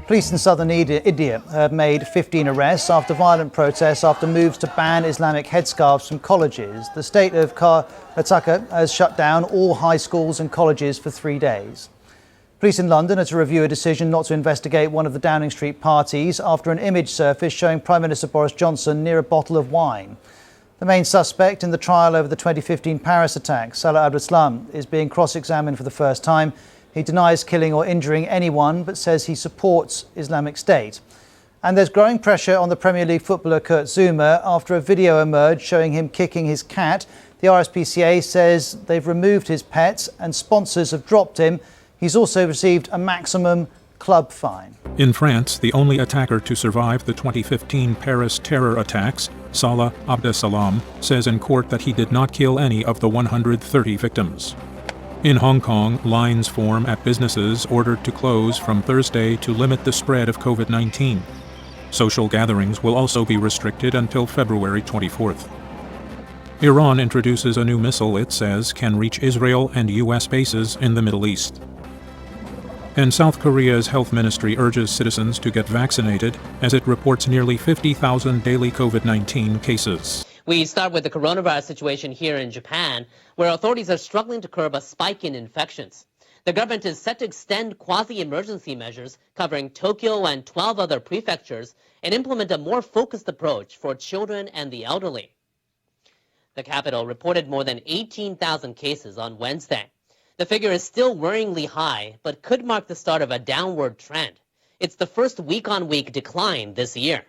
Police in southern India have made 15 arrests after violent protests after moves to ban Islamic headscarves from colleges. The state of Karnataka has shut down all high schools and colleges for 3 days. Police in London are to review a decision not to investigate one of the Downing Street parties after an image surfaced showing Prime Minister Boris Johnson near a bottle of wine. The main suspect in the trial over the 2015 Paris attack, Salah Abdeslam, is being cross-examined for the first time. He denies killing or injuring anyone, but says he supports Islamic State. And there's growing pressure on the Premier League footballer Kurt Zouma after a video emerged showing him kicking his cat. The RSPCA says they've removed his pets and sponsors have dropped him. He's also received a maximum club fine. In France, the only attacker to survive the 2015 Paris terror attacks, Salah Abdeslam, says in court that he did not kill any of the 130 victims. In Hong Kong, lines form at businesses ordered to close from Thursday to limit the spread of COVID-19. Social gatherings will also be restricted until February 24th. Iran introduces a new missile it says can reach Israel and U.S. bases in the Middle East. And South Korea's health ministry urges citizens to get vaccinated as it reports nearly 50,000 daily COVID-19 cases. We start with the coronavirus situation here in Japan, where authorities are struggling to curb a spike in infections. The government is set to extend quasi-emergency measures covering Tokyo and 12 other prefectures and implement a more focused approach for children and the elderly. The capital reported more than 18,000 cases on Wednesday. The figure is still worryingly high, but could mark the start of a downward trend. It's the first week-on-week decline this year.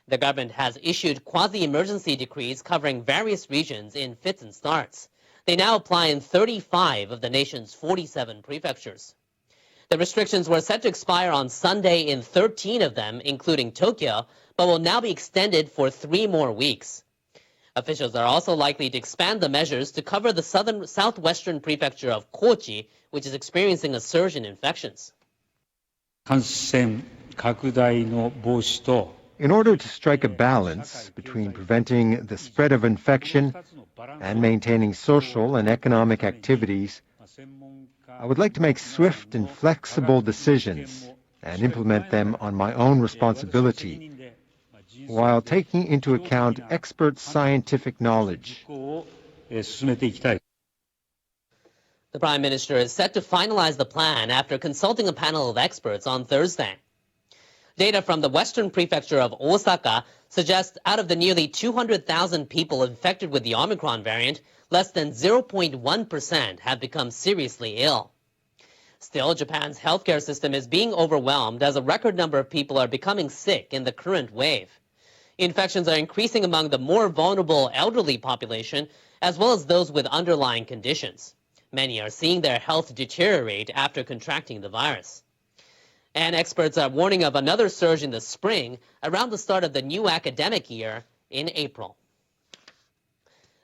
The government has issued quasi-emergency decrees covering various regions in fits and starts. They now apply in 35 of the nation's 47 prefectures. The restrictions were set to expire on Sunday in 13 of them, including Tokyo, but will now be extended for 3 more weeks. Officials are also likely to expand the measures to cover the southwestern prefecture of Kochi, which is experiencing a surge in infections. In order to strike a balance between preventing the spread of infection and maintaining social and economic activities, I would like to make swift and flexible decisions and implement them on my own responsibility, while taking into account expert scientific knowledge. The Prime Minister is set to finalize the plan after consulting a panel of experts on Thursday. Data from the western prefecture of Osaka suggests out of the nearly 200,000 people infected with the Omicron variant, less than 0.1% have become seriously ill. Still, Japan's healthcare system is being overwhelmed as a record number of people are becoming sick in the current wave. Infections are increasing among the more vulnerable elderly population, as well as those with underlying conditions. Many are seeing their health deteriorate after contracting the virus. And experts are warning of another surge in the spring around the start of the new academic year in April.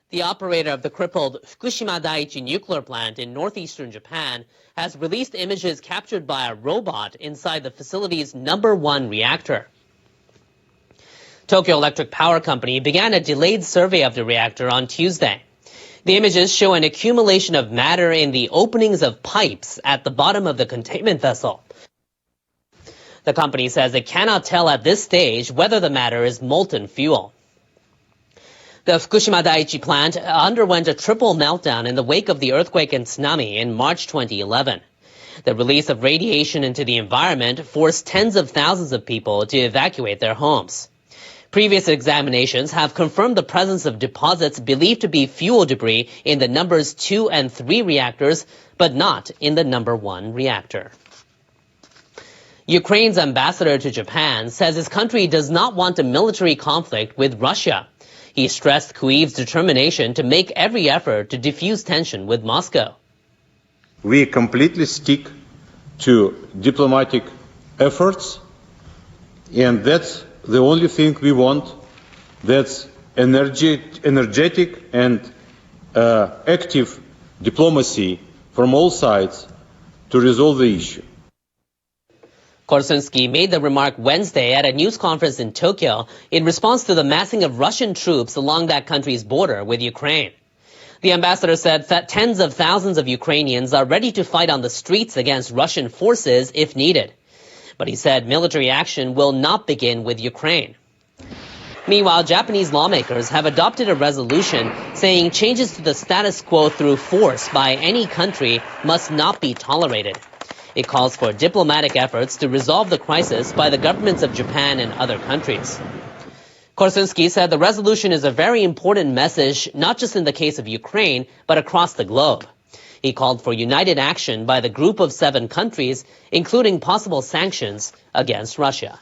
The operator of the crippled Fukushima Daiichi nuclear plant in northeastern Japan has released images captured by a robot inside the facility's #1 reactor. Tokyo Electric Power Company began a delayed survey of the reactor on Tuesday. The images show an accumulation of matter in the openings of pipes at the bottom of the containment vessel. The company says it cannot tell at this stage whether the matter is molten fuel. The Fukushima Daiichi plant underwent a triple meltdown in the wake of the earthquake and tsunami in March 2011. The release of radiation into the environment forced tens of thousands of people to evacuate their homes. Previous examinations have confirmed the presence of deposits believed to be fuel debris in the numbers 2 and 3 reactors, but not in the #1 reactor. Ukraine's ambassador to Japan says his country does not want a military conflict with Russia. He stressed Kyiv's determination to make every effort to defuse tension with Moscow. We completely stick to diplomatic efforts, and that's the only thing we want. That's energetic and active diplomacy from all sides to resolve the issue. Korsunsky made the remark Wednesday at a news conference in Tokyo in response to the massing of Russian troops along that country's border with Ukraine. The ambassador said that tens of thousands of Ukrainians are ready to fight on the streets against Russian forces if needed. But he said military action will not begin with Ukraine. Meanwhile, Japanese lawmakers have adopted a resolution saying changes to the status quo through force by any country must not be tolerated. It calls for diplomatic efforts to resolve the crisis by the governments of Japan and other countries. Korsunsky said the resolution is a very important message, not just in the case of Ukraine, but across the globe. He called for united action by the group of 7 countries, including possible sanctions against Russia.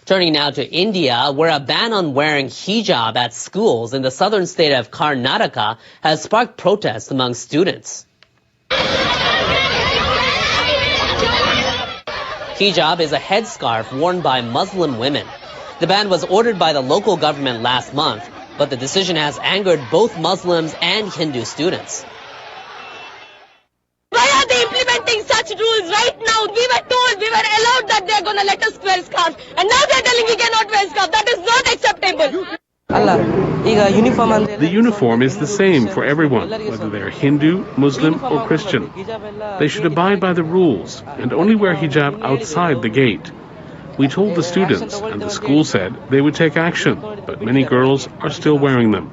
Turning now to India, where a ban on wearing hijab at schools in the southern state of Karnataka has sparked protests among students. Hijab is a headscarf worn by Muslim women. The ban was ordered by the local government last month, but the decision has angered both Muslims and Hindu students. Why are they implementing such rules right now? We were told, we were allowed that they're going to let us wear scarves. And now they're telling we cannot wear scarves. That is not acceptable. The uniform is the same for everyone, whether they're Hindu, Muslim, or Christian. They should abide by the rules and only wear hijab outside the gate. We told the students, and the school said they would take action, but many girls are still wearing them.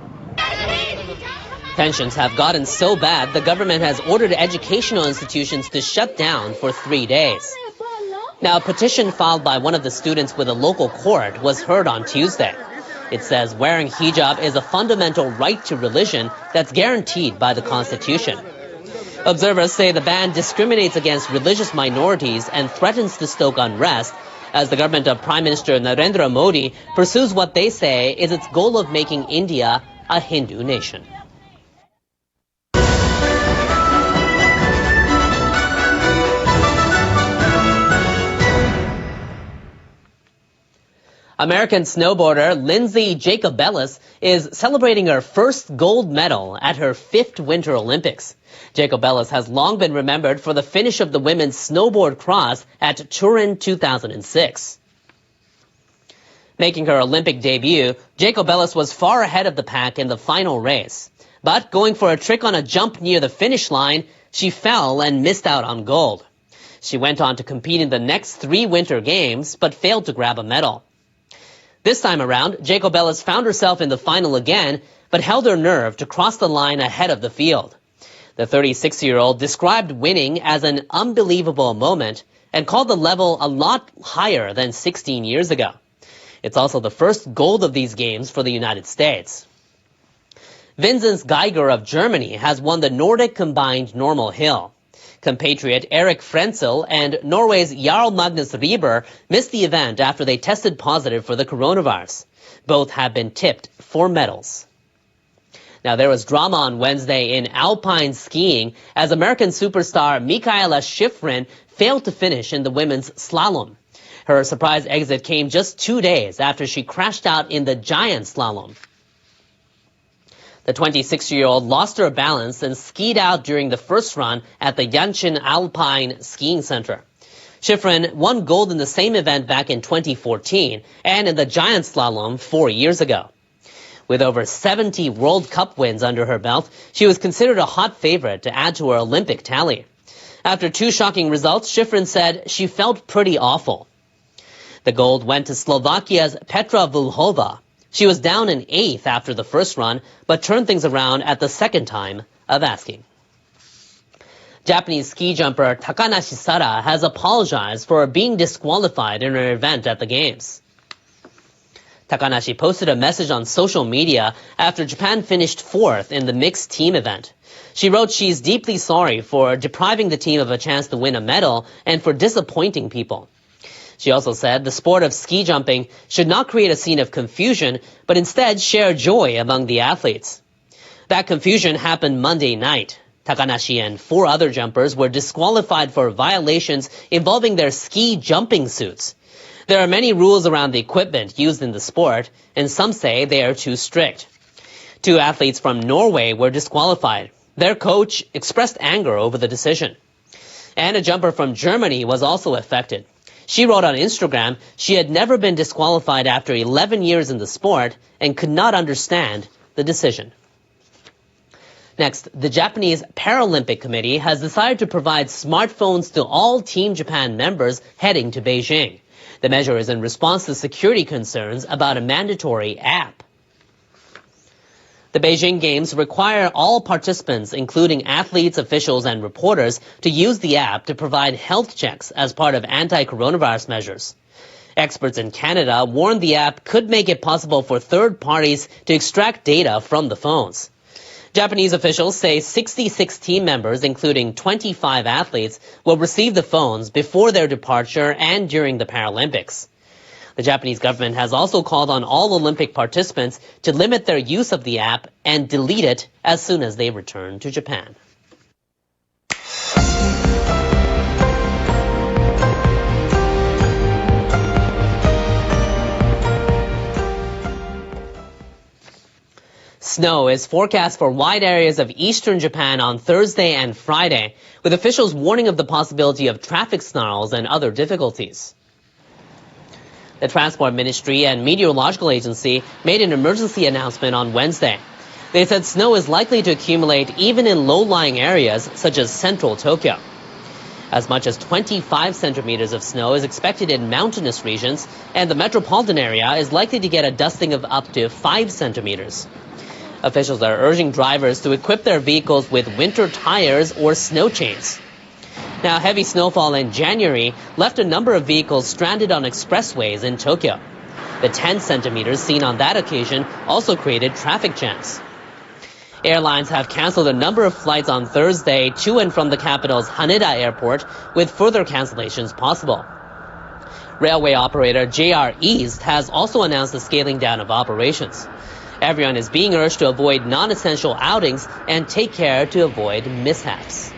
Tensions have gotten so bad, the government has ordered educational institutions to shut down for 3 days. Now, a petition filed by one of the students with a local court was heard on Tuesday. It says wearing hijab is a fundamental right to religion that's guaranteed by the Constitution. Observers say the ban discriminates against religious minorities and threatens to stoke unrest, as the government of Prime Minister Narendra Modi pursues what they say is its goal of making India a Hindu nation. American snowboarder Lindsey Jacobellis is celebrating her first gold medal at her 5th Winter Olympics. Jacobellis has long been remembered for the finish of the women's snowboard cross at Turin 2006. Making her Olympic debut, Jacobellis was far ahead of the pack in the final race. But going for a trick on a jump near the finish line, she fell and missed out on gold. She went on to compete in the next 3 Winter Games, but failed to grab a medal. This time around, Jacobellis found herself in the final again, but held her nerve to cross the line ahead of the field. The 36-year-old described winning as an unbelievable moment and called the level a lot higher than 16 years ago. It's also the first gold of these games for the United States. Vinzenz Geiger of Germany has won the Nordic combined normal hill. Compatriot Erik Frenzel and Norway's Jarl Magnus Rieber missed the event after they tested positive for the coronavirus. Both have been tipped for medals. Now, there was drama on Wednesday in alpine skiing as American superstar Mikaela Shiffrin failed to finish in the women's slalom. Her surprise exit came just 2 days after she crashed out in the giant slalom. The 26-year-old lost her balance and skied out during the first run at the Yanshin Alpine Skiing Center. Shiffrin won gold in the same event back in 2014 and in the giant slalom 4 years ago. With over 70 World Cup wins under her belt, she was considered a hot favorite to add to her Olympic tally. After 2 shocking results, Shiffrin said she felt pretty awful. The gold went to Slovakia's Petra Vlhova. She was down in 8th after the first run, but turned things around at the second time of asking. Japanese ski jumper Takanashi Sara has apologized for being disqualified in her event at the Games. Takanashi posted a message on social media after Japan finished 4th in the mixed team event. She wrote she's deeply sorry for depriving the team of a chance to win a medal and for disappointing people. She also said the sport of ski jumping should not create a scene of confusion, but instead share joy among the athletes. That confusion happened Monday night. Takanashi and 4 other jumpers were disqualified for violations involving their ski jumping suits. There are many rules around the equipment used in the sport, and some say they are too strict. 2 athletes from Norway were disqualified. Their coach expressed anger over the decision. And a jumper from Germany was also affected. She wrote on Instagram she had never been disqualified after 11 years in the sport and could not understand the decision. Next, the Japanese Paralympic Committee has decided to provide smartphones to all Team Japan members heading to Beijing. The measure is in response to security concerns about a mandatory app. The Beijing Games require all participants, including athletes, officials, and reporters, to use the app to provide health checks as part of anti-coronavirus measures. Experts in Canada warn the app could make it possible for third parties to extract data from the phones. Japanese officials say 66 team members, including 25 athletes, will receive the phones before their departure and during the Paralympics. The Japanese government has also called on all Olympic participants to limit their use of the app and delete it as soon as they return to Japan. Snow is forecast for wide areas of eastern Japan on Thursday and Friday, with officials warning of the possibility of traffic snarls and other difficulties. The Transport Ministry and Meteorological Agency made an emergency announcement on Wednesday. They said snow is likely to accumulate even in low-lying areas such as central Tokyo. As much as 25 centimeters of snow is expected in mountainous regions, and the metropolitan area is likely to get a dusting of up to 5 centimeters. Officials are urging drivers to equip their vehicles with winter tires or snow chains. Now, heavy snowfall in January left a number of vehicles stranded on expressways in Tokyo. The 10 centimeters seen on that occasion also created traffic jams. Airlines have canceled a number of flights on Thursday to and from the capital's Haneda Airport, with further cancellations possible. Railway operator JR East has also announced the scaling down of operations. Everyone is being urged to avoid non-essential outings and take care to avoid mishaps.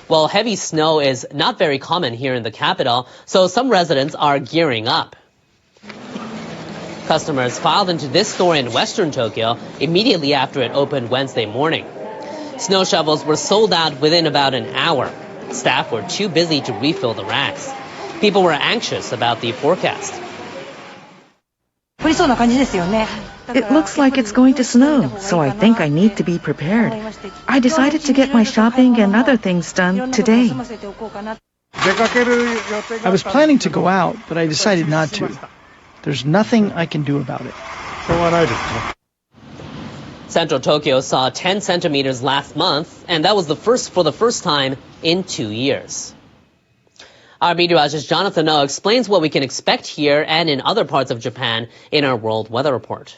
Well, heavy snow is not very common here in the capital, so some residents are gearing up. Customers filed into this store in western Tokyo immediately after it opened Wednesday morning. Snow shovels were sold out within about an hour. Staff were too busy to refill the racks. People were anxious about the forecast. It looks like it's going to snow, so I think I need to be prepared. I decided to get my shopping and other things done today. I was planning to go out, but I decided not to. There's nothing I can do about it. Central Tokyo saw 10 centimeters last month, and that was for the first time in 2 years. Our meteorologist Jonathan Oh explains what we can expect here and in other parts of Japan in our World Weather Report.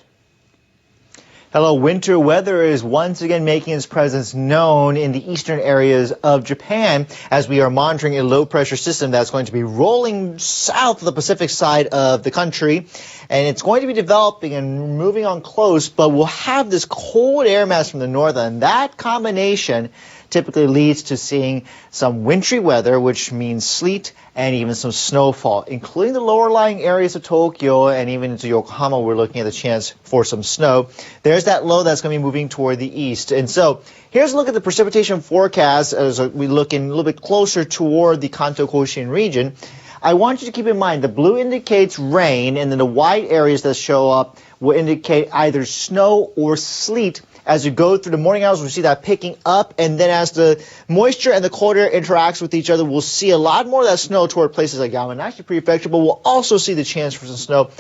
Hello, winter weather is once again making its presence known in the eastern areas of Japan as we are monitoring a low pressure system that's going to be rolling south of the Pacific side of the country. And it's going to be developing and moving on close, but we'll have this cold air mass from the north, and that combination typically leads to seeing some wintry weather, which means sleet and even some snowfall, including the lower lying areas of Tokyo and even into Yokohama. We're looking at the chance for some snow. There's that low that's going to be moving toward the east. And so here's a look at the precipitation forecast as we look in a little bit closer toward the Kanto Koshin region. I want you to keep in mind the blue indicates rain, and then the white areas that show up will indicate either snow or sleet. As you go through the morning hours, we see that picking up, and then as the moisture and the cold air interacts with each other, we'll see a lot more of that snow toward places like Yamanashi Prefecture, but we'll also see the chance for some snow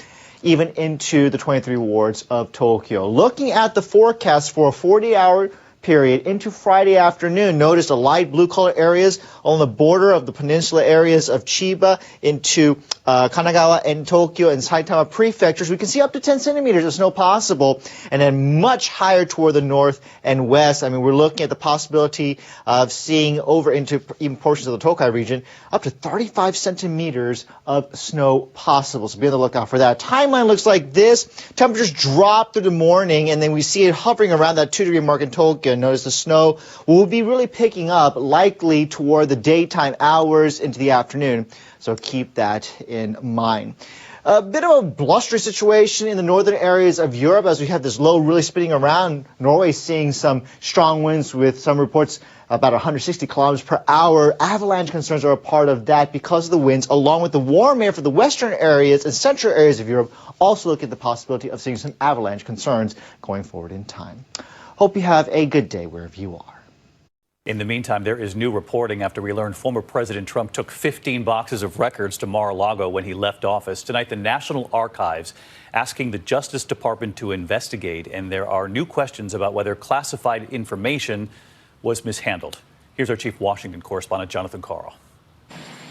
even into the 23 wards of Tokyo. Looking at the forecast for a 40-hour period into Friday afternoon, notice the light blue color areas on the border of the peninsula areas of Chiba into Kanagawa and Tokyo and Saitama prefectures. We can see up to 10 centimeters of snow possible, and then much higher toward the north and west. I mean, we're looking at the possibility of seeing over into even portions of the Tokai region up to 35 centimeters of snow possible. So be on the lookout for that. Timeline looks like this. Temperatures drop through the morning, and then we see it hovering around that 2-degree mark in Tokyo. Notice the snow will be really picking up, likely toward the daytime hours into the afternoon. So keep that in mind. A bit of a blustery situation in the northern areas of Europe as we have this low really spinning around. Norway seeing some strong winds with some reports about 160 kilometers per hour. Avalanche concerns are a part of that because of the winds, along with the warm air for the western areas and central areas of Europe. Also look at the possibility of seeing some avalanche concerns going forward in time. Hope you have a good day wherever you are. In the meantime, there is new reporting after we learned former President Trump took 15 boxes of records to Mar-a-Lago when he left office. Tonight, the National Archives asking the Justice Department to investigate, and there are new questions about whether classified information was mishandled. Here's our chief Washington correspondent, Jonathan Karl.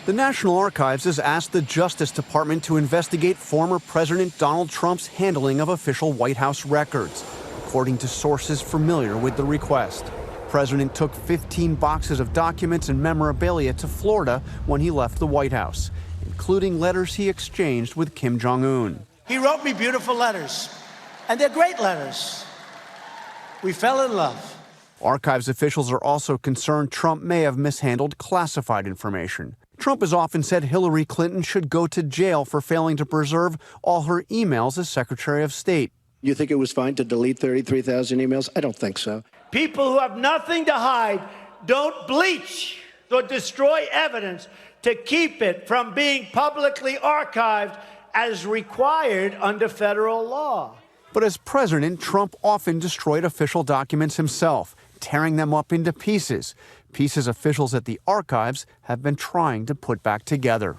The National Archives has asked the Justice Department to investigate former President Donald Trump's handling of official White House records, according to sources familiar with the request. The president took 15 boxes of documents and memorabilia to Florida when he left the White House, including letters he exchanged with Kim Jong-un. He wrote me beautiful letters, and they're great letters. We fell in love. Archives officials are also concerned Trump may have mishandled classified information. Trump has often said Hillary Clinton should go to jail for failing to preserve all her emails as Secretary of State. You think it was fine to delete 33,000 emails? I don't think so. People who have nothing to hide don't bleach or destroy evidence to keep it from being publicly archived as required under federal law. But as president, Trump often destroyed official documents himself, tearing them up into pieces. Pieces officials at the archives have been trying to put back together.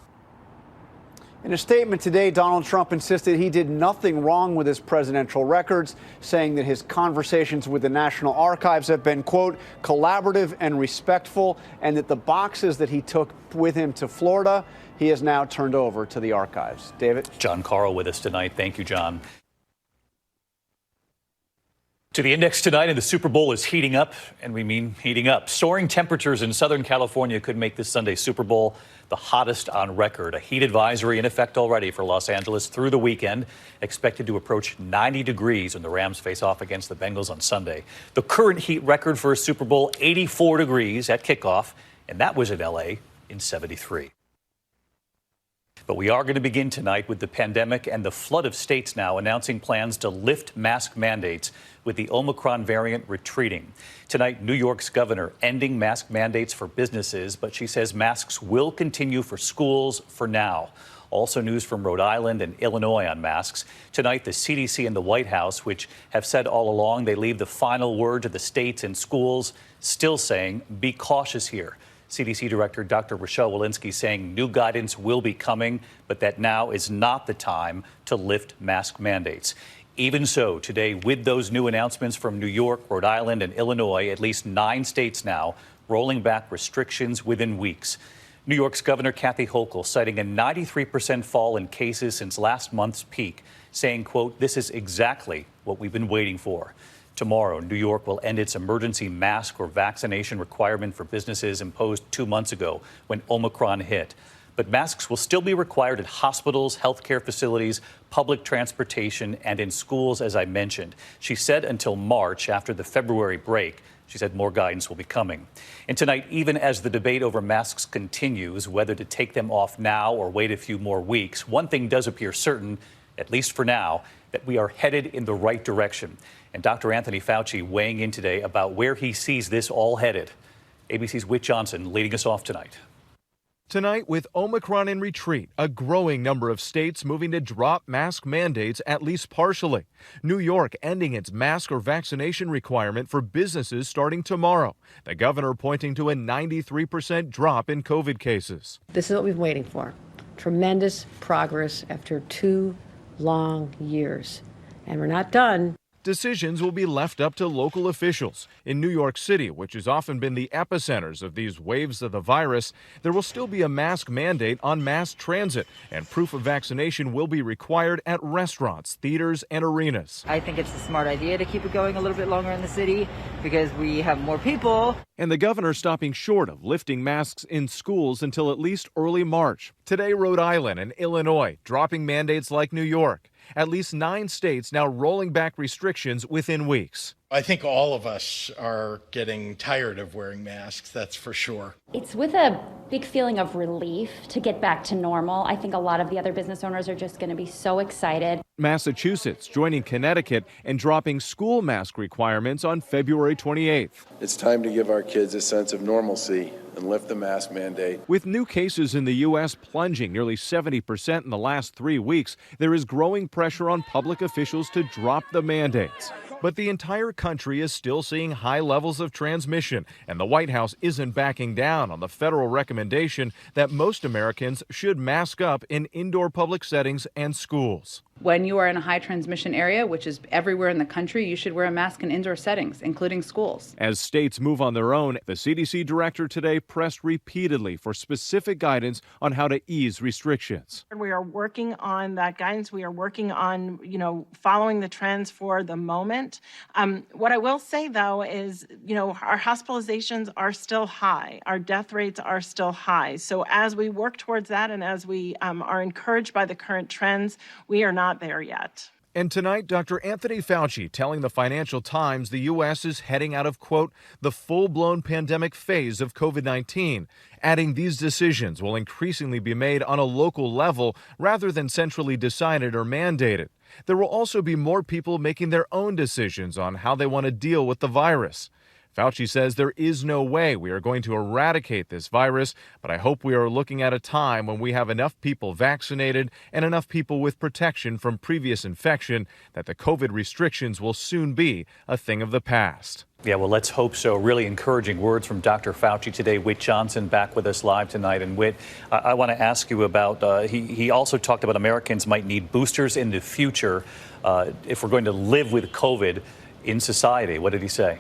In a statement today, Donald Trump insisted he did nothing wrong with his presidential records, saying that his conversations with the National Archives have been, quote, collaborative and respectful, and that the boxes that he took with him to Florida, he has now turned over to the archives. David? John Karl with us tonight. Thank you, John. To the index tonight, and the Super Bowl is heating up, and we mean heating up. Soaring temperatures in Southern California could make this Sunday's Super Bowl the hottest on record. A heat advisory in effect already for Los Angeles through the weekend, expected to approach 90 degrees when the Rams face off against the Bengals on Sunday. The current heat record for a Super Bowl, 84 degrees at kickoff, and that was in L.A. in 73. But we are going to begin tonight with the pandemic and the flood of states now announcing plans to lift mask mandates with the Omicron variant retreating. Tonight, New York's governor ending mask mandates for businesses, but she says masks will continue for schools for now. Also news from Rhode Island and Illinois on masks. Tonight, the CDC and the White House, which have said all along they leave the final word to the states and schools, still saying be cautious here. CDC Director Dr. Rochelle Walensky saying new guidance will be coming, but that now is not the time to lift mask mandates. Even so, today, with those new announcements from New York, Rhode Island, and Illinois, at least 9 states now rolling back restrictions within weeks. New York's Governor Kathy Hochul citing a 93% fall in cases since last month's peak, saying, quote, this is exactly what we've been waiting for. Tomorrow, New York will end its emergency mask or vaccination requirement for businesses imposed 2 months ago when Omicron hit. But masks will still be required at hospitals, healthcare facilities, public transportation, and in schools, as I mentioned. She said until March, after the February break. She said more guidance will be coming. And tonight, even as the debate over masks continues, whether to take them off now or wait a few more weeks, one thing does appear certain, at least for now, that we are headed in the right direction. And Dr. Anthony Fauci weighing in today about where he sees this all headed. ABC's Whit Johnson leading us off tonight. Tonight, with Omicron in retreat, a growing number of states moving to drop mask mandates, at least partially. New York ending its mask or vaccination requirement for businesses starting tomorrow. The governor pointing to a 93% drop in COVID cases. This is what we've been waiting for. Tremendous progress after 2 long years. And we're not done. Decisions will be left up to local officials. In New York City, which has often been the epicenters of these waves of the virus, there will still be a mask mandate on mass transit, and proof of vaccination will be required at restaurants, theaters, and arenas. I think it's a smart idea to keep it going a little bit longer in the city because we have more people. And the governor stopping short of lifting masks in schools until at least early March. Today, Rhode Island and Illinois dropping mandates like New York. At least 9 states now rolling back restrictions within weeks. I think all of us are getting tired of wearing masks, that's for sure. It's with a big feeling of relief to get back to normal. I think a lot of the other business owners are just going to be so excited. Massachusetts joining Connecticut and dropping school mask requirements on February 28th. It's time to give our kids a sense of normalcy and lift the mask mandate. With new cases in the U.S. plunging nearly 70% in the last 3 weeks, there is growing pressure on public officials to drop the mandates. But the entire country is still seeing high levels of transmission, and the White House isn't backing down on the federal recommendation that most Americans should mask up in indoor public settings and schools. When you are in a high transmission area, which is everywhere in the country, you should wear a mask in indoor settings, including schools. As states move on their own, the CDC director today pressed repeatedly for specific guidance on how to ease restrictions. We are working on that guidance. We are working on, following the trends for the moment. What I will say, though, is, our hospitalizations are still high. Our death rates are still high. So as we work towards that and as we are encouraged by the current trends, we are not there yet. And tonight, Dr. Anthony Fauci telling the Financial Times the U.S. is heading out of, quote, the full-blown pandemic phase of COVID-19, adding these decisions will increasingly be made on a local level rather than centrally decided or mandated. There will also be more people making their own decisions on how they want to deal with the virus. Fauci says there is no way we are going to eradicate this virus, but I hope we are looking at a time when we have enough people vaccinated and enough people with protection from previous infection that the COVID restrictions will soon be a thing of the past. Yeah, well, let's hope so. Really encouraging words from Dr. Fauci today. Whit Johnson back with us live tonight. And Whit, I want to ask you about, he also talked about Americans might need boosters in the future if we're going to live with COVID in society. What did he say?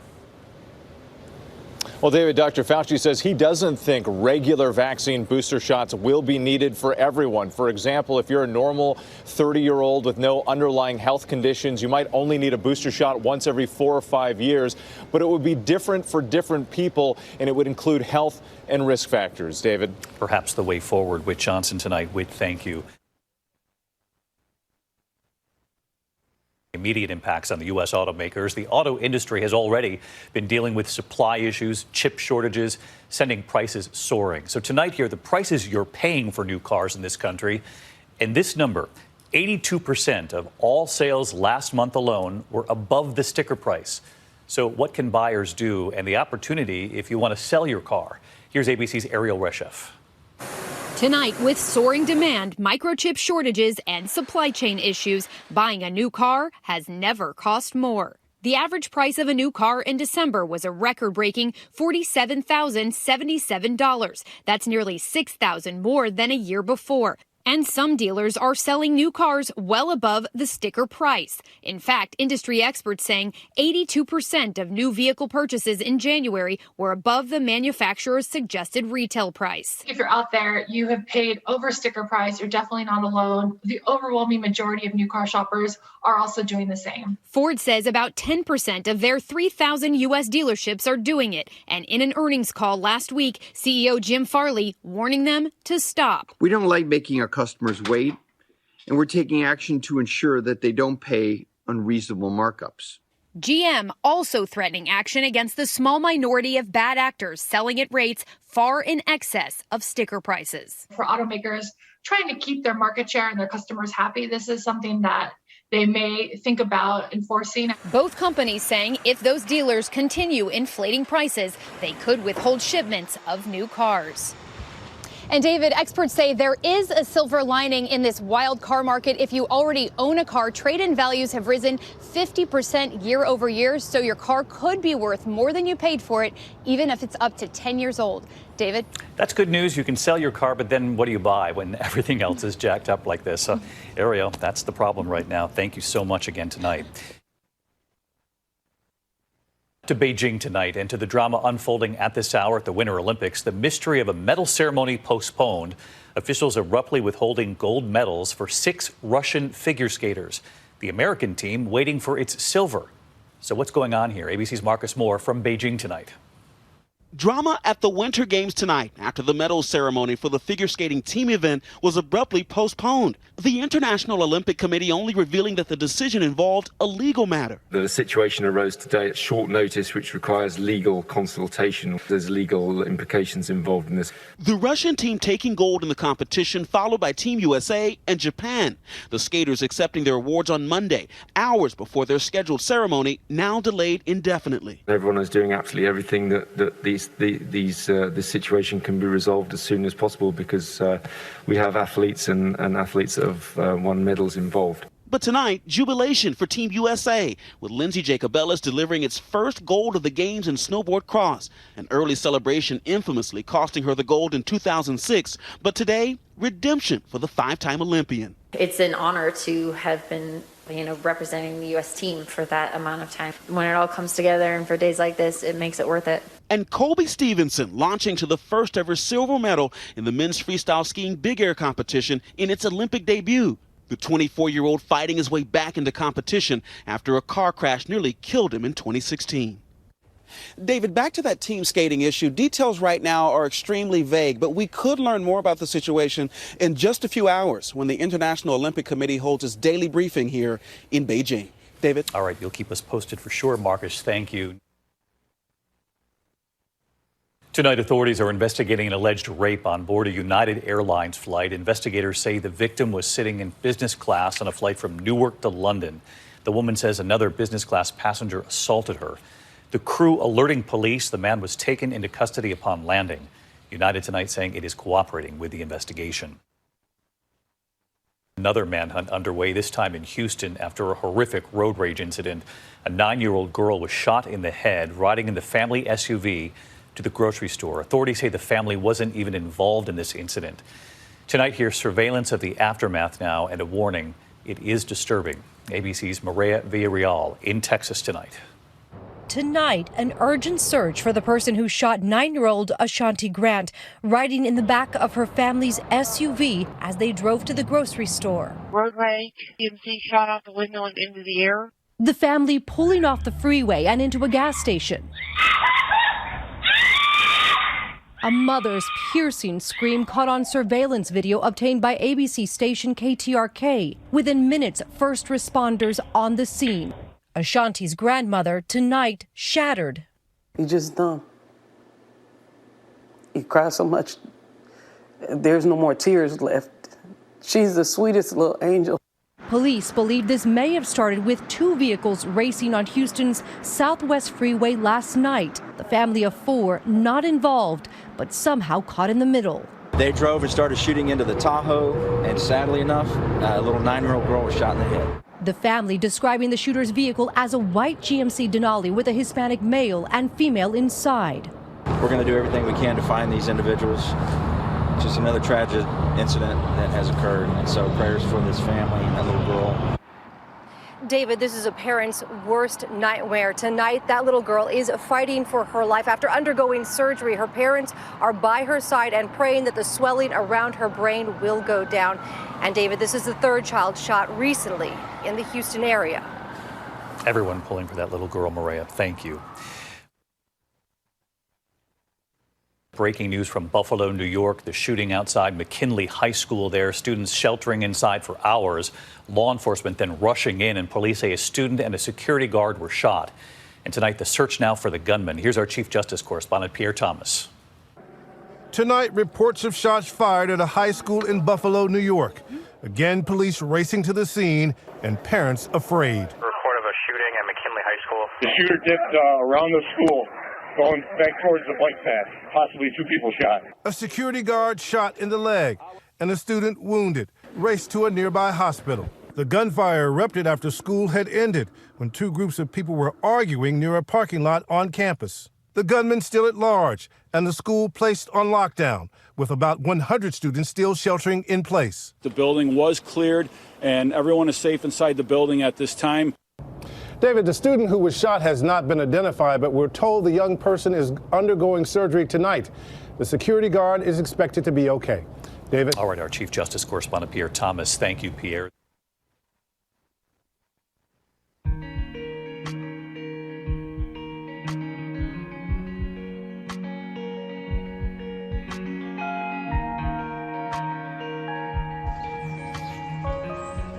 Well, David, Dr. Fauci says he doesn't think regular vaccine booster shots will be needed for everyone. For example, if you're a normal 30-year-old with no underlying health conditions, you might only need a booster shot once every 4 or 5 years. But it would be different for different people, and it would include health and risk factors. David? Perhaps the way forward. Whit Johnson tonight. Whit, thank you. Immediate impacts on the U.S. automakers. The auto industry has already been dealing with supply issues, chip shortages, sending prices soaring. So tonight here, the prices you're paying for new cars in this country, and this number, 82% of all sales last month alone were above the sticker price. So what can buyers do, and the opportunity if you want to sell your car? Here's ABC's Ariel Reshef. Tonight, with soaring demand, microchip shortages, and supply chain issues, buying a new car has never cost more. The average price of a new car in December was a record-breaking $47,077. That's nearly $6,000 more than a year before. And some dealers are selling new cars well above the sticker price. In fact, industry experts saying 82% of new vehicle purchases in January were above the manufacturer's suggested retail price. If you're out there, you have paid over sticker price, you're definitely not alone. The overwhelming majority of new car shoppers are also doing the same. Ford says about 10% of their 3,000 U.S. dealerships are doing it. And in an earnings call last week, CEO Jim Farley warning them to stop. We don't like making our customers wait, and we're taking action to ensure that they don't pay unreasonable markups. GM also threatening action against the small minority of bad actors selling at rates far in excess of sticker prices. For automakers trying to keep their market share and their customers happy, this is something that they may think about enforcing. Both companies saying if those dealers continue inflating prices, they could withhold shipments of new cars. And David, experts say there is a silver lining in this wild car market. If you already own a car, trade-in values have risen 50% year over year, so your car could be worth more than you paid for it, even if it's up to 10 years old. David? That's good news. You can sell your car, but then what do you buy when everything else is jacked up like this? Ariel, that's the problem right now. Thank you so much again tonight. To Beijing tonight and to the drama unfolding at this hour at the Winter Olympics, the mystery of a medal ceremony postponed. Officials abruptly withholding gold medals for 6 Russian figure skaters. The American team waiting for its silver. So what's going on here? ABC's Marcus Moore from Beijing tonight. Drama at the Winter Games tonight after the medal ceremony for the figure skating team event was abruptly postponed. The International Olympic Committee only revealing that the decision involved a legal matter. The situation arose today at short notice, which requires legal consultation. There's legal implications involved in this. The Russian team taking gold in the competition, followed by Team USA and Japan. The skaters accepting their awards on Monday, hours before their scheduled ceremony, now delayed indefinitely. Everyone is doing absolutely everything that this situation can be resolved as soon as possible, because we have athletes and athletes that have won medals involved. But tonight, jubilation for Team USA, with Lindsey Jacobellis delivering its first gold of the Games in snowboard cross. An early celebration infamously costing her the gold in 2006, but today, redemption for the 5-time Olympian. It's an honor to have been, representing the U.S. team for that amount of time. When it all comes together and for days like this, it makes it worth it. And Colby Stevenson launching to the first ever silver medal in the men's freestyle skiing big air competition in its Olympic debut. The 24-year-old fighting his way back into competition after a car crash nearly killed him in 2016. David, back to that team skating issue. Details right now are extremely vague, but we could learn more about the situation in just a few hours when the International Olympic Committee holds its daily briefing here in Beijing. David? All right, you'll keep us posted for sure, Marcus. Thank you. Tonight, authorities are investigating an alleged rape on board a United Airlines flight. Investigators say the victim was sitting in business class on a flight from Newark to London. The woman says another business class passenger assaulted her. The crew alerting police, the man was taken into custody upon landing. United tonight saying it is cooperating with the investigation. Another manhunt underway, this time in Houston, after a horrific road rage incident. A 9-year-old girl was shot in the head riding in the family SUV to the grocery store. Authorities say the family wasn't even involved in this incident. Tonight, here's surveillance of the aftermath now and a warning. It is disturbing. ABC's Maria Villarreal in Texas tonight. Tonight, an urgent search for the person who shot 9-year-old Ashanti Grant riding in the back of her family's SUV as they drove to the grocery store. Road rage, EMC shot out the window and into the air. The family pulling off the freeway and into a gas station. A mother's piercing scream caught on surveillance video obtained by ABC station KTRK. Within minutes, first responders on the scene. Ashanti's grandmother tonight shattered. He's just dumb. He cried so much, there's no more tears left. She's the sweetest little angel. Police believe this may have started with 2 vehicles racing on Houston's Southwest Freeway last night. The family of 4 not involved, but somehow caught in the middle. They drove and started shooting into the Tahoe, and sadly enough, a little 9-year-old girl was shot in the head. The family describing the shooter's vehicle as a white GMC Denali with a Hispanic male and female inside. We're going to do everything we can to find these individuals. Just another tragic incident that has occurred, and so prayers for this family and that little girl. David, this is a parent's worst nightmare. Tonight, that little girl is fighting for her life. After undergoing surgery, her parents are by her side and praying that the swelling around her brain will go down. And David, this is the 3rd child shot recently in the Houston area. Everyone pulling for that little girl, Maria. Thank you. Breaking news from Buffalo, New York. The shooting outside McKinley High School there. Students sheltering inside for hours. Law enforcement then rushing in, and police say a student and a security guard were shot. And tonight, the search now for the gunman. Here's our Chief Justice correspondent, Pierre Thomas. Tonight, reports of shots fired at a high school in Buffalo, New York. Again, police racing to the scene and parents afraid. Report of a shooting at McKinley High School. The shooter dipped around the school, going back towards the bike path. Possibly 2 people shot. A security guard shot in the leg and a student wounded, raced to a nearby hospital. The gunfire erupted after school had ended when 2 groups of people were arguing near a parking lot on campus. The gunman still at large and the school placed on lockdown, with about 100 students still sheltering in place. The building was cleared and everyone is safe inside the building at this time. David, the student who was shot has not been identified, but we're told the young person is undergoing surgery tonight. The security guard is expected to be okay. David? All right, our Chief Justice correspondent, Pierre Thomas. Thank you, Pierre.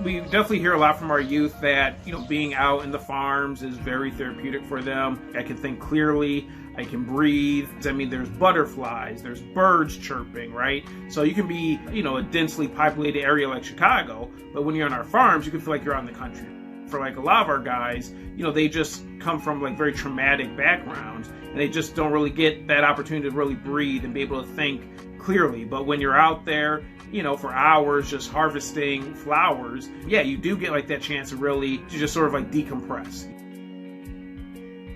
We definitely hear a lot from our youth that, being out in the farms is very therapeutic for them. I can think clearly, I can breathe. I mean, there's butterflies, there's birds chirping, right? So you can be, a densely populated area like Chicago, but when you're on our farms, you can feel like you're out in the country. For like a lot of our guys, they just come from like very traumatic backgrounds and they just don't really get that opportunity to really breathe and be able to think clearly. But when you're out there, for hours just harvesting flowers, yeah, you do get like that chance to just sort of like decompress.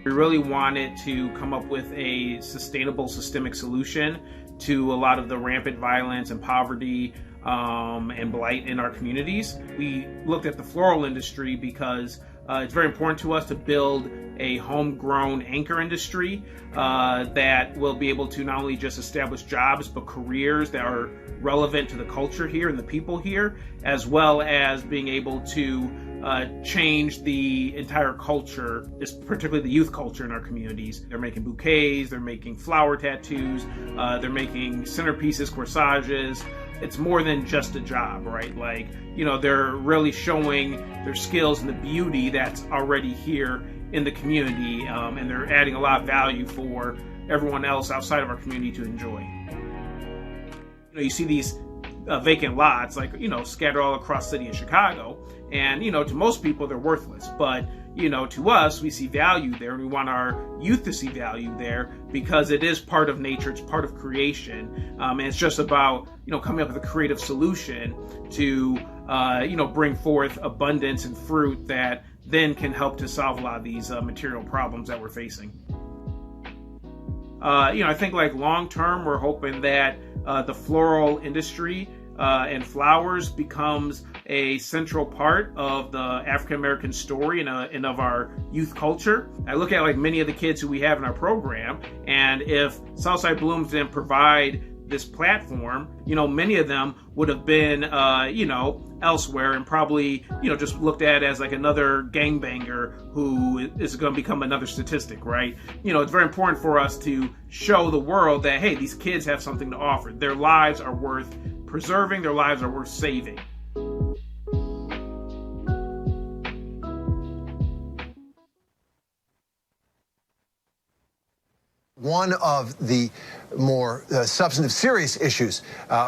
We really wanted to come up with a sustainable systemic solution to a lot of the rampant violence and poverty and blight in our communities. We looked at the floral industry because it's very important to us to build a homegrown anchor industry that will be able to not only just establish jobs, but careers that are relevant to the culture here and the people here, as well as being able to change the entire culture, particularly the youth culture in our communities. They're making bouquets, they're making flower tattoos, they're making centerpieces, corsages. It's more than just a job, right? Like, they're really showing their skills and the beauty that's already here in the community, and they're adding a lot of value for everyone else outside of our community to enjoy. You see these vacant lots, like, scattered all across the city of Chicago, and, to most people, they're worthless. But, to us, we see value there, and we want our youth to see value there because it is part of nature, it's part of creation, and it's just about, coming up with a creative solution to, bring forth abundance and fruit that then can help to solve a lot of these material problems that we're facing. I think like long term, we're hoping that the floral industry and flowers becomes a central part of the African American story and of our youth culture. I look at like many of the kids who we have in our program, and if Southside Blooms didn't provide this platform, many of them would have been, elsewhere and probably, just looked at as like another gangbanger who is going to become another statistic, right? It's very important for us to show the world that, hey, these kids have something to offer. Their lives are worth preserving, their lives are worth saving. One of the more substantive, serious issues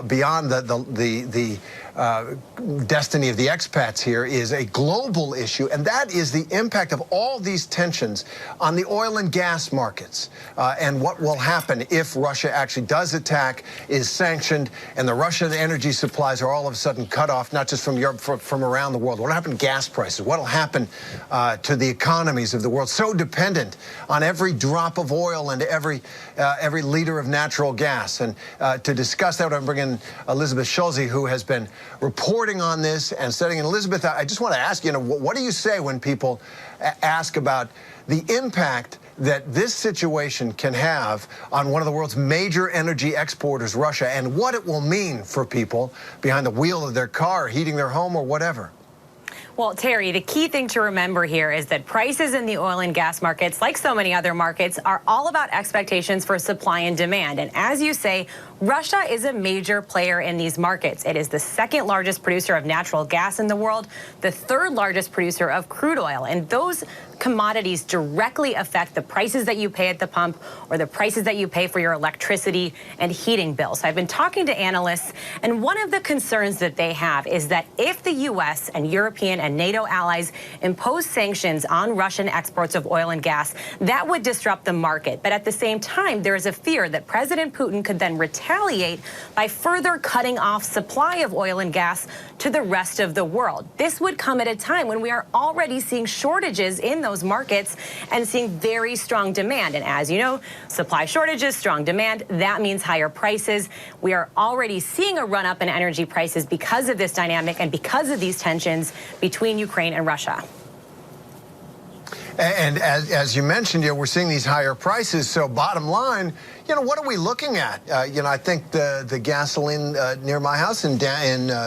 beyond the destiny of the expats here is a global issue, and that is the impact of all these tensions on the oil and gas markets and what will happen if Russia actually does attack, is sanctioned, and the Russian energy supplies are all of a sudden cut off, not just from Europe, from around the world. What will happen to gas prices? What will happen to the economies of the world, so dependent on every drop of oil and every liter of natural gas? And to discuss that, I'm bringing Elizabeth Schulze, who has been reporting on this and studying. And Elizabeth, I just want to ask you, what do you say when people ask about the impact that this situation can have on one of the world's major energy exporters, Russia, and what it will mean for people behind the wheel of their car, heating their home, or whatever? Well, Terry, the key thing to remember here is that prices in the oil and gas markets, like so many other markets, are all about expectations for supply and demand. And as you say, Russia is a major player in these markets. It is the second largest producer of natural gas in the world, the third largest producer of crude oil. And those commodities directly affect the prices that you pay at the pump or the prices that you pay for your electricity and heating bills. So I've been talking to analysts, and one of the concerns that they have is that if the U.S. and European and NATO allies impose sanctions on Russian exports of oil and gas, that would disrupt the market. But at the same time, there is a fear that President Putin could then retaliate by further cutting off supply of oil and gas to the rest of the world. This would come at a time when we are already seeing shortages in those markets and seeing very strong demand. And as you know, supply shortages, strong demand, that means higher prices. We are already seeing a run up in energy prices because of this dynamic and because of these tensions between Ukraine and Russia. And as you mentioned, we're seeing these higher prices. So bottom line, what are we looking at? I think the gasoline near my house in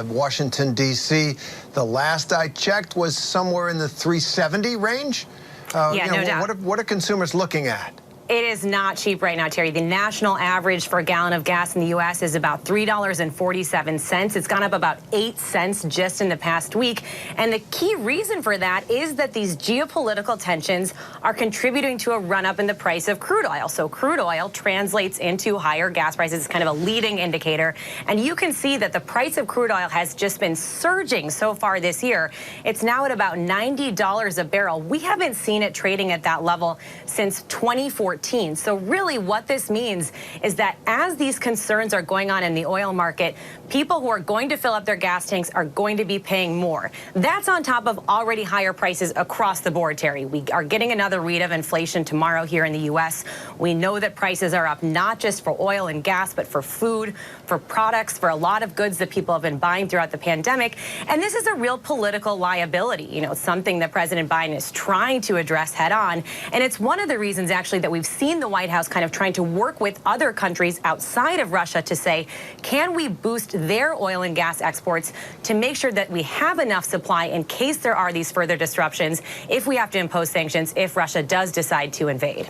Washington, D.C., the last I checked was somewhere in the $3.70 range. Yeah, no doubt. What are consumers looking at? It is not cheap right now, Terry. The national average for a gallon of gas in the U.S. is about $3.47. It's gone up about 8 cents just in the past week. And the key reason for that is that these geopolitical tensions are contributing to a run-up in the price of crude oil. So crude oil translates into higher gas prices. It's kind of a leading indicator. And you can see that the price of crude oil has just been surging so far this year. It's now at about $90 a barrel. We haven't seen it trading at that level since 2014. 2014. So really what this means is that as these concerns are going on in the oil market, people who are going to fill up their gas tanks are going to be paying more. That's on top of already higher prices across the board, Terry. We are getting another read of inflation tomorrow here in the U.S. We know that prices are up not just for oil and gas, but for food, for products, for a lot of goods that people have been buying throughout the pandemic. And this is a real political liability. You know, it's something that President Biden is trying to address head on. And it's one of the reasons, actually, that we've seen the White House kind of trying to work with other countries outside of Russia to say, can we boost their oil and gas exports to make sure that we have enough supply in case there are these further disruptions, if we have to impose sanctions, if Russia does decide to invade.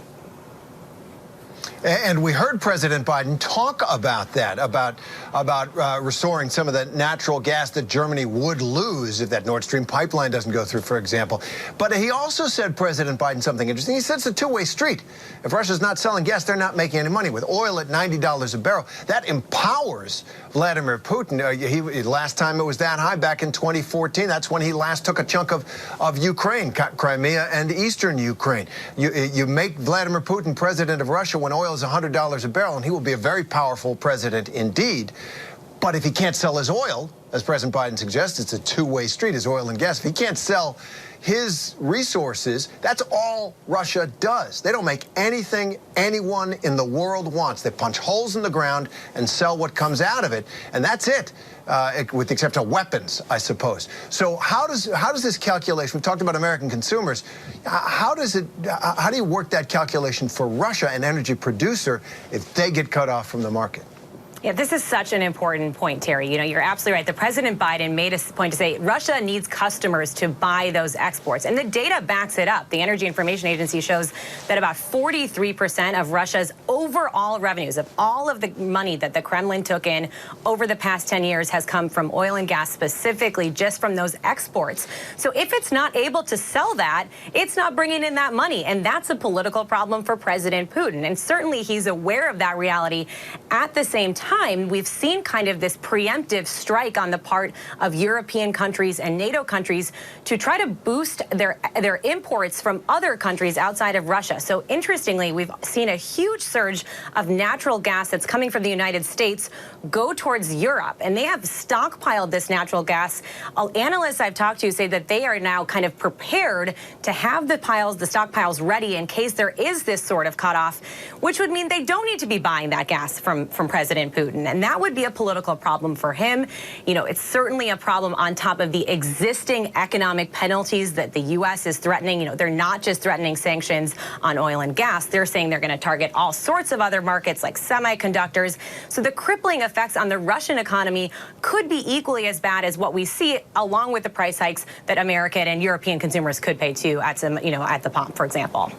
And we heard President Biden talk about that, about restoring some of the natural gas that Germany would lose if that Nord Stream pipeline doesn't go through, for example. But he also said, President Biden, something interesting. He said it's a two-way street. If Russia's not selling gas, they're not making any money. With oil at $90 a barrel, that empowers Vladimir Putin. Last time it was that high, back in 2014, that's when he last took a chunk of Ukraine, Crimea and eastern Ukraine. You make Vladimir Putin president of Russia when oil is $100 a barrel, and he will be a very powerful president indeed. But if he can't sell his oil, as President Biden suggests, it's a two-way street, his oil and gas. If he can't sell his resources, that's all Russia does. They don't make anything anyone in the world wants. They punch holes in the ground and sell what comes out of it, and that's it. With the exception of weapons, I suppose. So how does this calculation? We talked about American consumers. How do you work that calculation for Russia, an energy producer, if they get cut off from the market? Yeah, this is such an important point, Terry. You know, you're absolutely right. The President Biden made a point to say Russia needs customers to buy those exports. And the data backs it up. The Energy Information Agency shows that about 43% of Russia's overall revenues, of all of the money that the Kremlin took in over the past 10 years, has come from oil and gas, specifically just from those exports. So if it's not able to sell that, it's not bringing in that money. And that's a political problem for President Putin. And certainly he's aware of that reality. At the same time, we've seen kind of this preemptive strike on the part of European countries and NATO countries to try to boost their imports from other countries outside of Russia. So interestingly, we've seen a huge surge of natural gas that's coming from the United States go towards Europe, and they have stockpiled this natural gas. Analysts I've talked to say that they are now kind of prepared to have the stockpiles ready in case there is this sort of cutoff, which would mean they don't need to be buying that gas from President Putin. And that would be a political problem for him. You know, it's certainly a problem on top of the existing economic penalties that the U.S. is threatening. You know, they're not just threatening sanctions on oil and gas. They're saying they're going to target all sorts of other markets like semiconductors. So the crippling effects on the Russian economy could be equally as bad as what we see, along with the price hikes that American and European consumers could pay too at the pump, for example.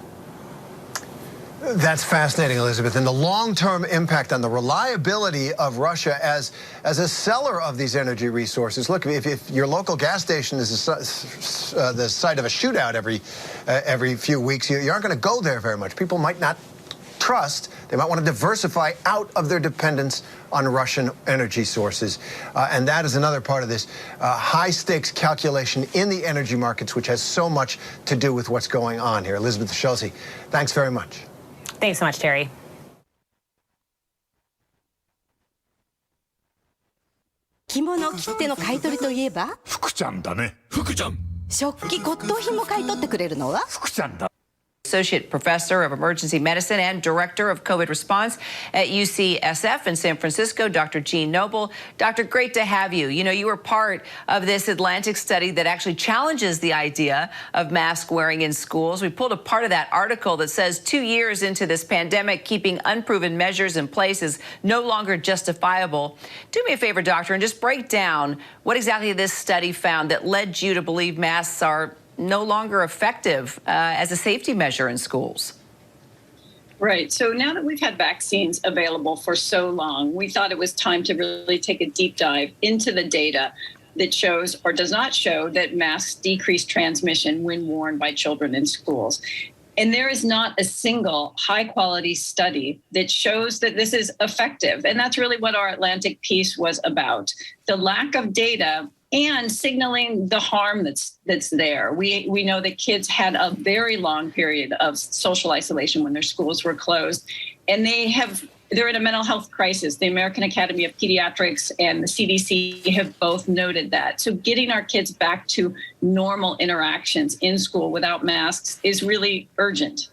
That's fascinating, Elizabeth. And the long-term impact on the reliability of Russia as a seller of these energy resources. Look, if your local gas station is the site of a shootout every few weeks, you aren't going to go there very much. People might not trust. They might want to diversify out of their dependence on Russian energy sources. And that is another part of this high-stakes calculation in the energy markets, which has so much to do with what's going on here. Elizabeth Schulze, thanks very much. Thanks so much, Terry. 着物切手の買い取りといえば福ちゃんだね。福ちゃん。食器骨董品も買い取ってくれるのは福ちゃんだ。 Associate Professor of Emergency Medicine and Director of COVID Response at UCSF in San Francisco, Dr. Jean Noble. Doctor, great to have you. You know, you were part of this Atlantic study that actually challenges the idea of mask wearing in schools. We pulled a part of that article that says 2 years into this pandemic, keeping unproven measures in place is no longer justifiable. Do me a favor, doctor, and just break down what exactly this study found that led you to believe masks are no longer effective as a safety measure in schools. Right. So now that we've had vaccines available for so long, we thought it was time to really take a deep dive into the data that shows or does not show that masks decrease transmission when worn by children in schools. And there is not a single high-quality study that shows that this is effective. And that's really what our Atlantic piece was about. The lack of data and signaling the harm that's there. We know that kids had a very long period of social isolation when their schools were closed, and they're in a mental health crisis. The American Academy of Pediatrics and the CDC have both noted that. So getting our kids back to normal interactions in school without masks is really urgent.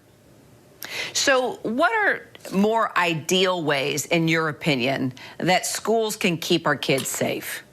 So what are more ideal ways, in your opinion, that schools can keep our kids safe?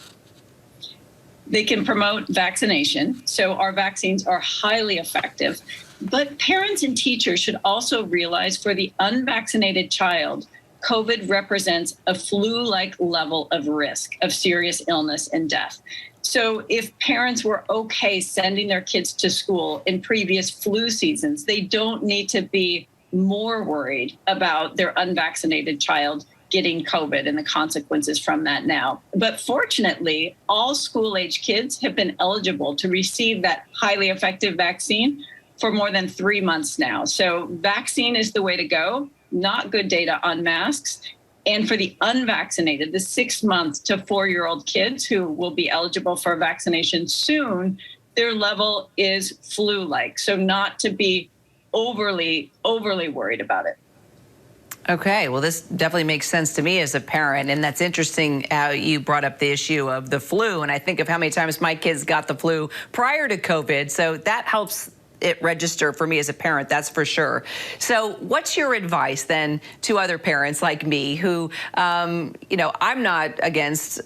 They can promote vaccination. So our vaccines are highly effective. But parents and teachers should also realize for the unvaccinated child, COVID represents a flu-like level of risk of serious illness and death. So if parents were okay sending their kids to school in previous flu seasons, they don't need to be more worried about their unvaccinated child getting COVID and the consequences from that now. But fortunately, all school-age kids have been eligible to receive that highly effective vaccine for more than 3 months now. So vaccine is the way to go, not good data on masks. And for the unvaccinated, the 6-month to 4-year-old kids who will be eligible for vaccination soon, their level is flu-like. So not to be overly worried about it. Okay, well, this definitely makes sense to me as a parent, and that's interesting how you brought up the issue of the flu, and I think of how many times my kids got the flu prior to COVID, so that helps it register for me as a parent, that's for sure. So what's your advice then to other parents like me who, you know, I'm not against,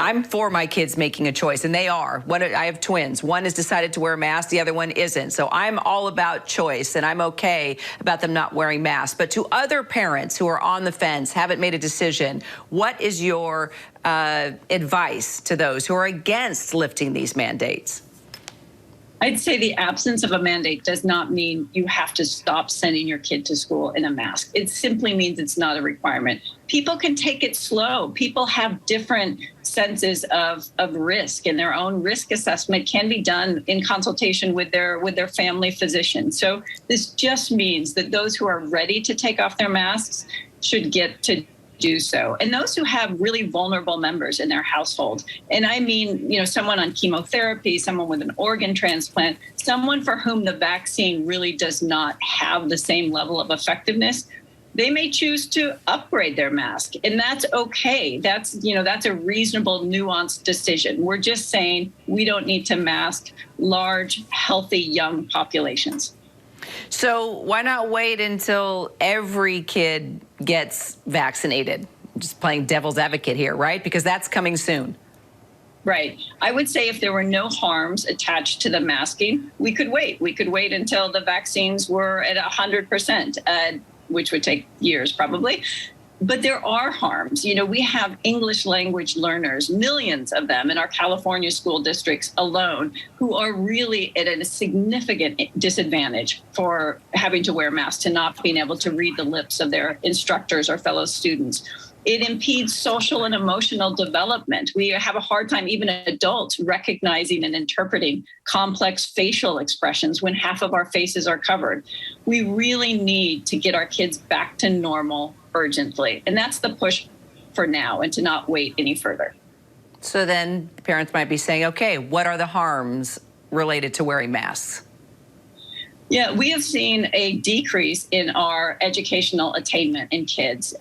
I'm for my kids making a choice, and they are. I have twins. One has decided to wear a mask, the other one isn't. So I'm all about choice, and I'm okay about them not wearing masks. But to other parents who are on the fence, haven't made a decision, what is your advice to those who are against lifting these mandates? I'd say the absence of a mandate does not mean you have to stop sending your kid to school in a mask. It simply means it's not a requirement. People can take it slow. People have different senses of risk, and their own risk assessment can be done in consultation with their family physician. So this just means that those who are ready to take off their masks should get to do so. And those who have really vulnerable members in their household, and I mean, you know, someone on chemotherapy, someone with an organ transplant, someone for whom the vaccine really does not have the same level of effectiveness, they may choose to upgrade their mask. And that's okay. That's a reasonable, nuanced decision. We're just saying we don't need to mask large, healthy, young populations. So why not wait until every kid gets vaccinated? I'm just playing devil's advocate here, right? Because that's coming soon. Right. I would say if there were no harms attached to the masking, we could wait. We could wait until the vaccines were at 100%, which would take years probably. But there are harms. You know, we have English language learners, millions of them in our California school districts alone, who are really at a significant disadvantage for having to wear masks, to not being able to read the lips of their instructors or fellow students. It impedes social and emotional development. We have a hard time, even adults, recognizing and interpreting complex facial expressions when half of our faces are covered. We really need to get our kids back to normal urgently. And that's the push for now, and to not wait any further. So then parents might be saying, okay, what are the harms related to wearing masks? Yeah, we have seen a decrease in our educational attainment in kids.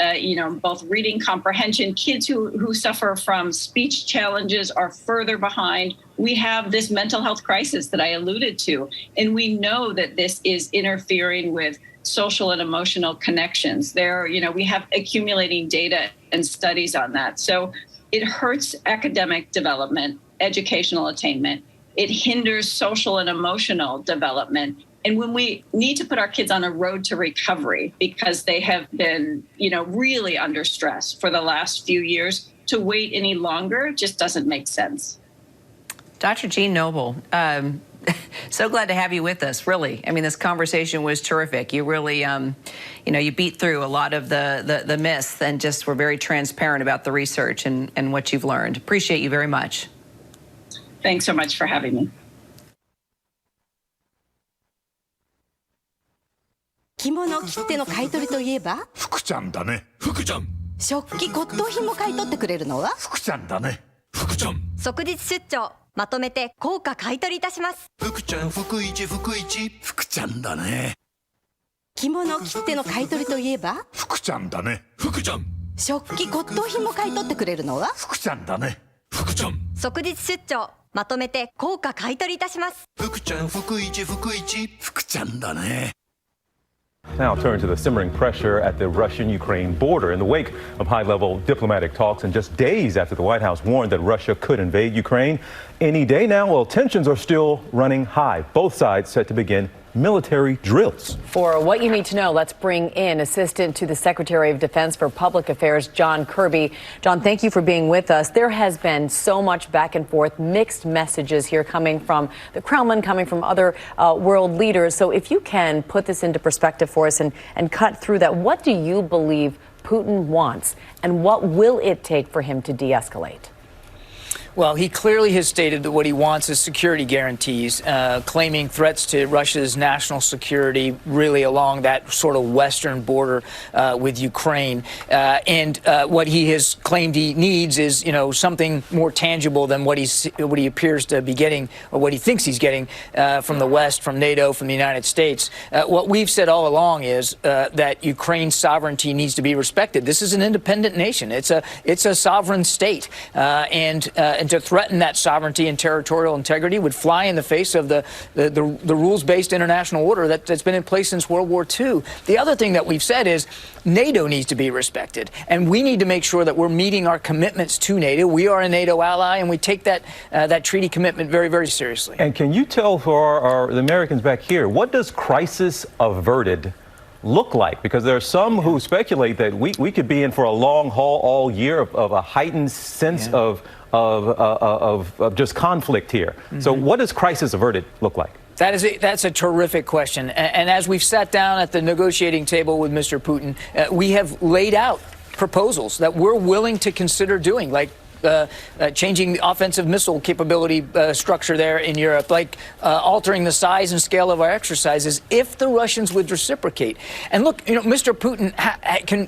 Both reading comprehension, kids who suffer from speech challenges are further behind. We have this mental health crisis that I alluded to, and we know that this is interfering with social and emotional connections. We have accumulating data and studies on that. So it hurts academic development, educational attainment. It hinders social and emotional development. And when we need to put our kids on a road to recovery because they have been, really under stress for the last few years, to wait any longer just doesn't make sense. Dr. Jean Noble, so glad to have you with us, really. I mean, this conversation was terrific. You really, you beat through a lot of the myths and just were very transparent about the research and what you've learned. Appreciate you very much. Thanks so much for having me. 着物切手の買い取りといえば福ちゃんだね福ちゃん食器骨董品も買い取ってくれるのは福ちゃんだね福ちゃん即日出張まとめて高価買い取りいたします。福ちゃん福ちゃんだね。着物切手の買い取りといえば福ちゃんだね。福ちゃん食器骨董品も買い取ってくれるのは福ちゃんだね。福ちゃん即日出張まとめて高価買い取りいたします。福ちゃん福ちゃんだね。Now turn to the simmering pressure at the Russian-Ukraine border. In the wake of high-level diplomatic talks and just days after the White House warned that Russia could invade Ukraine any day now, well, tensions are still running high. Both sides set to begin military drills. For what you need to know, let's bring in Assistant to the Secretary of Defense for Public Affairs, John Kirby. John, thank you for being with us. There has been so much back and forth, mixed messages here coming from the Kremlin, coming from other world leaders. So if you can put this into perspective for us and cut through that, what do you believe Putin wants, and what will it take for him to de-escalate? Well, he clearly has stated that what he wants is security guarantees, claiming threats to Russia's national security really along that sort of western border with Ukraine. And what he has claimed he needs is, something more tangible than what he appears to be getting, or what he thinks he's getting from the West, from NATO, from the United States. What we've said all along is that Ukraine's sovereignty needs to be respected. This is an independent nation. It's a sovereign state, and to threaten that sovereignty and territorial integrity would fly in the face of the rules-based international order that's been in place since World War II. The other thing that we've said is NATO needs to be respected, and we need to make sure that we're meeting our commitments to NATO. We are a NATO ally, and we take that treaty commitment very, very seriously. And can you tell for the Americans back here, what does crisis averted look like? Because there are some who speculate that we could be in for a long haul all year of a heightened sense of just conflict here. Mm-hmm. So what does crisis averted look like? That's a terrific question. And as we've sat down at the negotiating table with Mr. Putin, we have laid out proposals that we're willing to consider doing, like changing the offensive missile capability structure there in Europe, like altering the size and scale of our exercises if the Russians would reciprocate. And look, Mr. Putin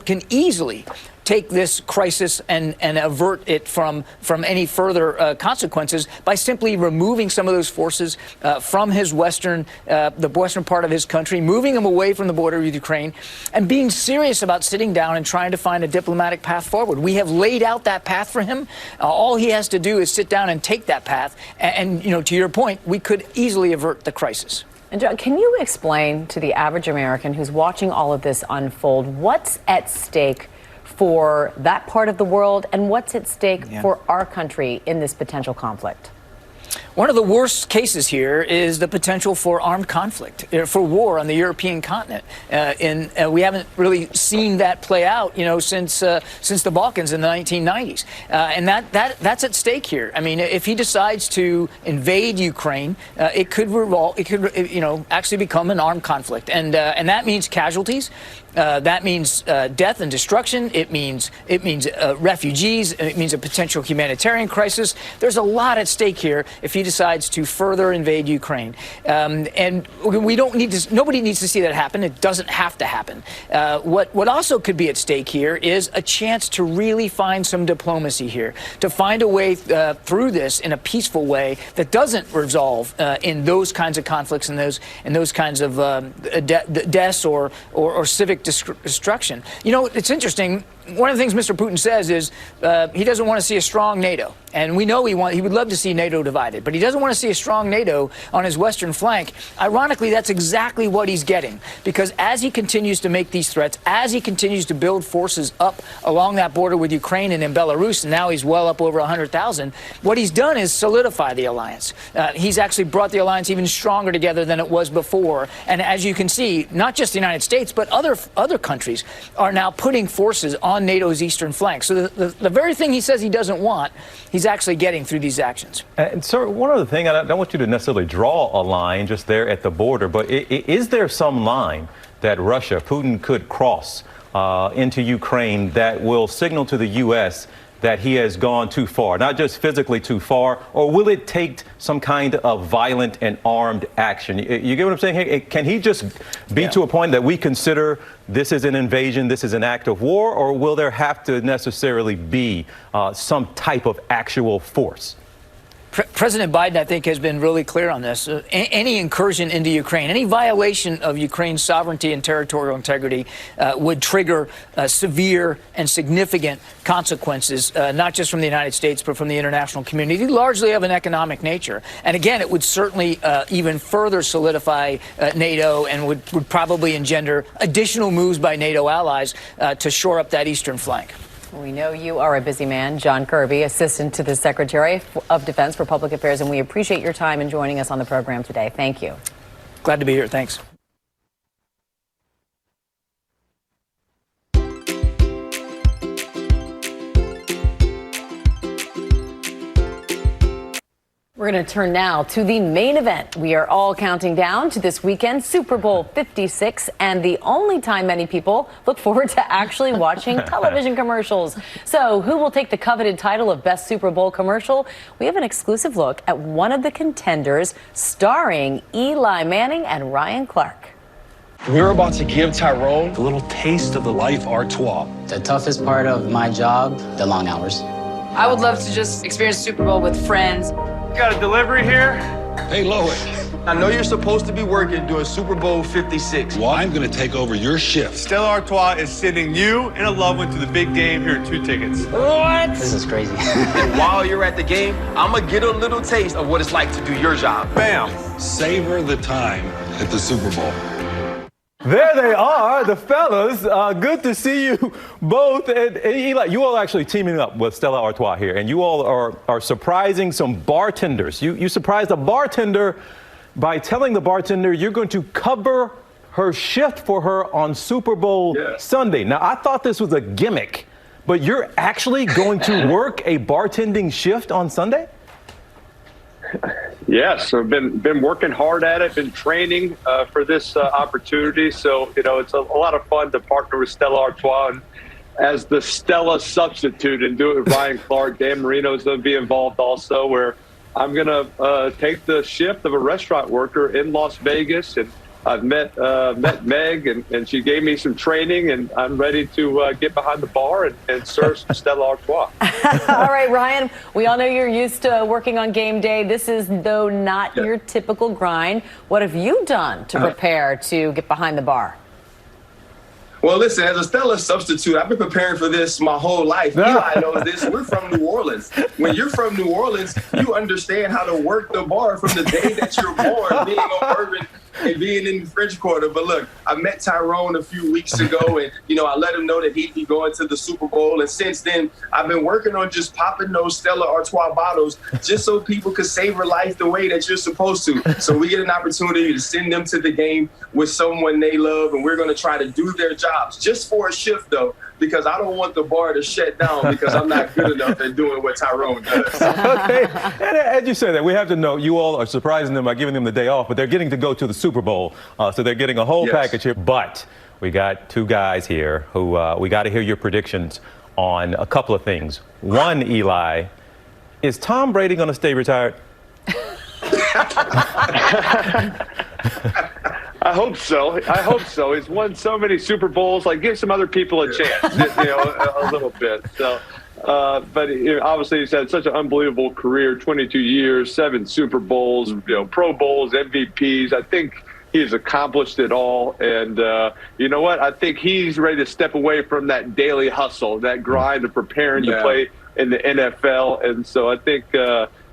can easily take this crisis and avert it from any further consequences by simply removing some of those forces from his the western part of his country, moving them away from the border with Ukraine, and being serious about sitting down and trying to find a diplomatic path forward. We have laid out that path for him. All he has to do is sit down and take that path. And to your point, we could easily avert the crisis. And John, can you explain to the average American who's watching all of this unfold what's at stake for that part of the world, and what's at stake for our country in this potential conflict? One of the worst cases here is the potential for armed conflict, for war on the European continent. We haven't really seen that play out, since the Balkans in the 1990s. And that's at stake here. I mean, if he decides to invade Ukraine, it could actually become an armed conflict, and that means casualties. That means death and destruction. It means refugees. It means a potential humanitarian crisis. There's a lot at stake here if he decides to further invade Ukraine. And nobody needs to see that happen. It doesn't have to happen. What also could be at stake here is a chance to really find some diplomacy here, to find a way through this in a peaceful way that doesn't resolve in those kinds of conflicts and those kinds of deaths or civic destruction. It's interesting. One of the things Mr. Putin says is he doesn't want to see a strong NATO. And we know he would love to see NATO divided, but he doesn't want to see a strong NATO on his western flank. Ironically, that's exactly what he's getting, because as he continues to make these threats, as he continues to build forces up along that border with Ukraine and in Belarus, and now he's well up over 100,000, what he's done is solidify the alliance. He's actually brought the alliance even stronger together than it was before. And as you can see, not just the United States, but other countries are now putting forces on NATO's eastern flank. So the very thing he says he doesn't want, he's actually getting through these actions. And sir, one other thing, I don't want you to necessarily draw a line just there at the border, but is there some line that Putin could cross into Ukraine that will signal to the U.S. that he has gone too far, not just physically too far, or will it take some kind of violent and armed action? You get what I'm saying? Hey, can he just be to a point that we consider this is an invasion, this is an act of war, or will there have to necessarily be some type of actual force? President Biden, I think, has been really clear on this. Any incursion into Ukraine, any violation of Ukraine's sovereignty and territorial integrity would trigger severe and significant consequences, not just from the United States, but from the international community, largely of an economic nature. And again, it would certainly even further solidify NATO and would probably engender additional moves by NATO allies to shore up that eastern flank. We know you are a busy man. John Kirby, Assistant to the Secretary of Defense for Public Affairs, and we appreciate your time in joining us on the program today. Thank you. Glad to be here. Thanks. We're going to turn now to the main event. We are all counting down to this weekend, Super Bowl 56, and the only time many people look forward to actually watching television commercials. So who will take the coveted title of Best Super Bowl Commercial? We have an exclusive look at one of the contenders starring Eli Manning and Ryan Clark. We're about to give Tyrone a little taste of the life Artois. The toughest part of my job, the long hours. I would love to just experience Super Bowl with friends. Got a delivery here? Hey, Loic. I know you're supposed to be working during Super Bowl 56. Well, I'm going to take over your shift. Stella Artois is sending you and a loved one to the big game here at 2 tickets. What? This is crazy. And while you're at the game, I'm going to get a little taste of what it's like to do your job. Bam. Savor the time at the Super Bowl. There they are, the fellas. Good to see you both. And Eli, you all actually teaming up with Stella Artois here, and you all are surprising some bartenders. You surprised a bartender by telling the bartender you're going to cover her shift for her on Super Bowl Sunday. Now, I thought this was a gimmick, but you're actually going to work a bartending shift on Sunday? Yes, I've been working hard at it, been training for this opportunity. So, it's a lot of fun to partner with Stella Artois and as the Stella substitute and do it with Ryan Clark. Dan Marino's going to be involved also, where I'm going to take the shift of a restaurant worker in Las Vegas. And I've met Meg, and she gave me some training, and I'm ready to get behind the bar and serve some Stella Artois. All right, Ryan, we all know you're used to working on game day. This is, though, not your typical grind. What have you done to prepare to get behind the bar? Well, listen, as a Stella substitute, I've been preparing for this my whole life. Eli knows this. We're from New Orleans. When you're from New Orleans, you understand how to work the bar from the day that you're born, being on Bourbon and being in the French Quarter. But look, I met Tyrone a few weeks ago, and, I let him know that he'd be going to the Super Bowl. And since then, I've been working on just popping those Stella Artois bottles just so people could savor life the way that you're supposed to. So we get an opportunity to send them to the game with someone they love, and we're going to try to do their jobs just for a shift, though, because I don't want the bar to shut down because I'm not good enough at doing what Tyrone does. Okay, and as you say that, we have to know you all are surprising them by giving them the day off, but they're getting to go to the Super Bowl, so they're getting a whole package here. But we got two guys here who we got to hear your predictions on a couple of things. One, Eli, is Tom Brady going to stay retired? I hope so. He's won so many Super Bowls. Like, give some other people a chance, a little bit. So, but obviously he's had such an unbelievable career, 22 years, 7 Super Bowls, Pro Bowls, MVPs. I think he's accomplished it all. And you know what? I think he's ready to step away from that daily hustle, that grind of preparing to play in the NFL. And so I think,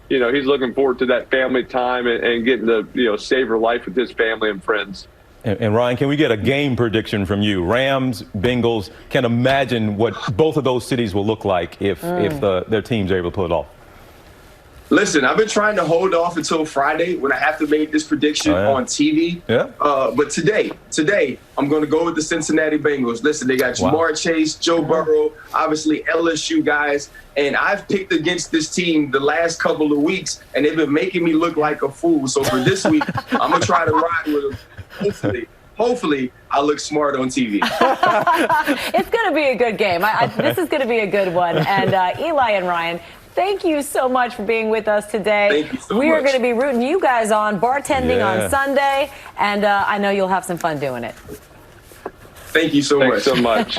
he's looking forward to that family time and getting to, savor life with his family and friends. And Ryan, can we get a game prediction from you? Rams, Bengals, can imagine what both of those cities will look like if their teams are able to pull it off. Listen, I've been trying to hold off until Friday when I have to make this prediction on TV. Yeah. But today, I'm going to go with the Cincinnati Bengals. Listen, they got Jamar Chase, Joe Burrow, obviously LSU guys. And I've picked against this team the last couple of weeks, and they've been making me look like a fool. So for this week, I'm going to try to ride with them. Hopefully, hopefully I look smart on TV. It's going to be a good game. This is going to be a good one. And Eli and Ryan, thank you so much for being with us today. Thank you so We are much. going to be rooting you guys on, bartending on Sunday, and I know you'll have some fun doing it. Thank you so Thanks so much.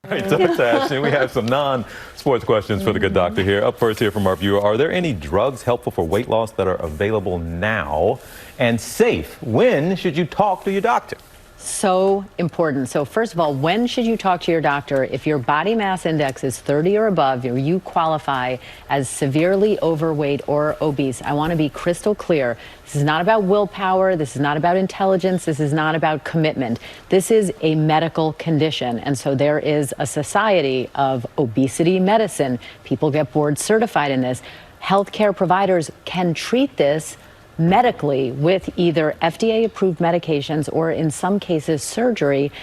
All right, Dr. Ashton, we have some non-sports questions for the good doctor here. Up first here from our viewer, are there any drugs helpful for weight loss that are available now and safe? When should you talk to your doctor? So important. So first of all, when should you talk to your doctor? If your body mass index is 30 or above, or you qualify as severely overweight or obese, I want to be crystal clear. This is not about willpower. This is not about intelligence. This is not about commitment. This is a medical condition. And so there is a society of obesity medicine. People get board certified in this. Healthcare providers can treat this medically with either FDA-approved medications or in some cases surgery,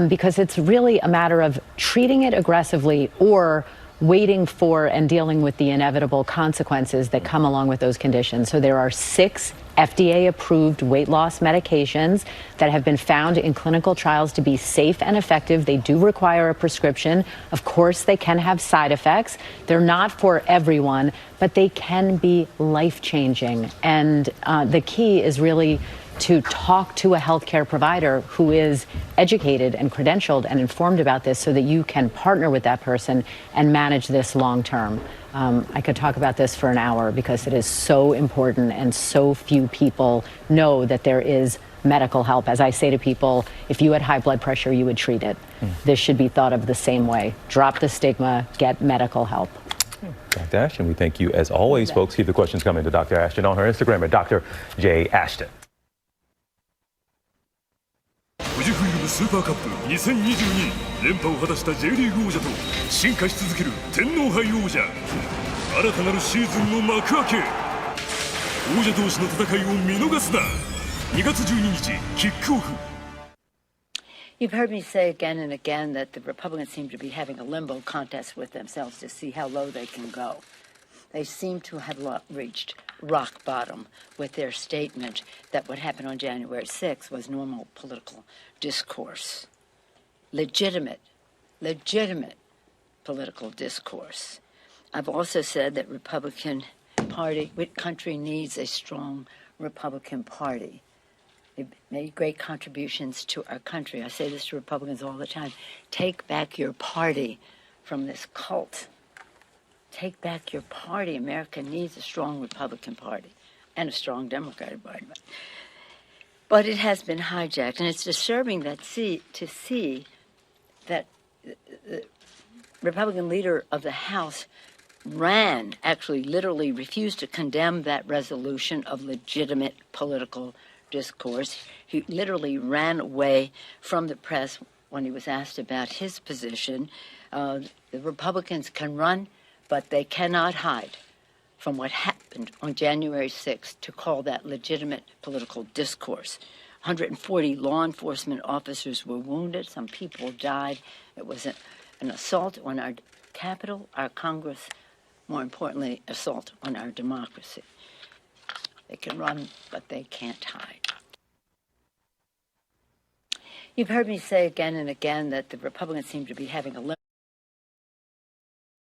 because it's really a matter of treating it aggressively or waiting for and dealing with the inevitable consequences that come along with those conditions. So there are 6 FDA-approved weight loss medications that have been found in clinical trials to be safe and effective. They do require a prescription. Of course, they can have side effects. They're not for everyone, but they can be life-changing. And the key is really to talk to a healthcare provider who is educated and credentialed and informed about this so that you can partner with that person and manage this long term. I could talk about this for an hour because it is so important and so few people know that there is medical help. As I say to people, if you had high blood pressure, you would treat it. This should be thought of the same way. Drop the stigma, get medical help. Dr. Ashton, we thank you as always, folks. Keep the questions coming to Dr. Ashton on her Instagram at Dr. J. Ashton. 富士フイルムスーパーカップ2022連覇を果たした J リーグ王者と進化し続ける天皇杯王者新たなるシーズンの幕開け王者同士の戦いを見逃すな2月12日キックオフ You've heard me say again and again that the Republicans seem to be having a limbo contest with themselves to see how low they can go. They seem to have reached rock bottom with their statement that what happened on January 6th was normal political discourse. Legitimate political discourse. I've also said that Republican Party, country needs a strong Republican Party. They've made great contributions to our country. I say this to Republicans all the time. Take back your party from this cult. Take back your party. America needs a strong Republican Party and a strong Democratic Party. But it has been hijacked, and it's disturbing to see that the Republican leader of the House actually literally refused to condemn that resolution of legitimate political discourse. He literally ran away from the press when he was asked about his position. The Republicans can run, but they cannot hide from what happened on January 6th to call that legitimate political discourse. 140 law enforcement officers were wounded. Some people died. It was an assault on our Capitol, our Congress, more importantly, assault on our democracy. They can run, but they can't hide. You've heard me say again and again that the Republicans seem to be having a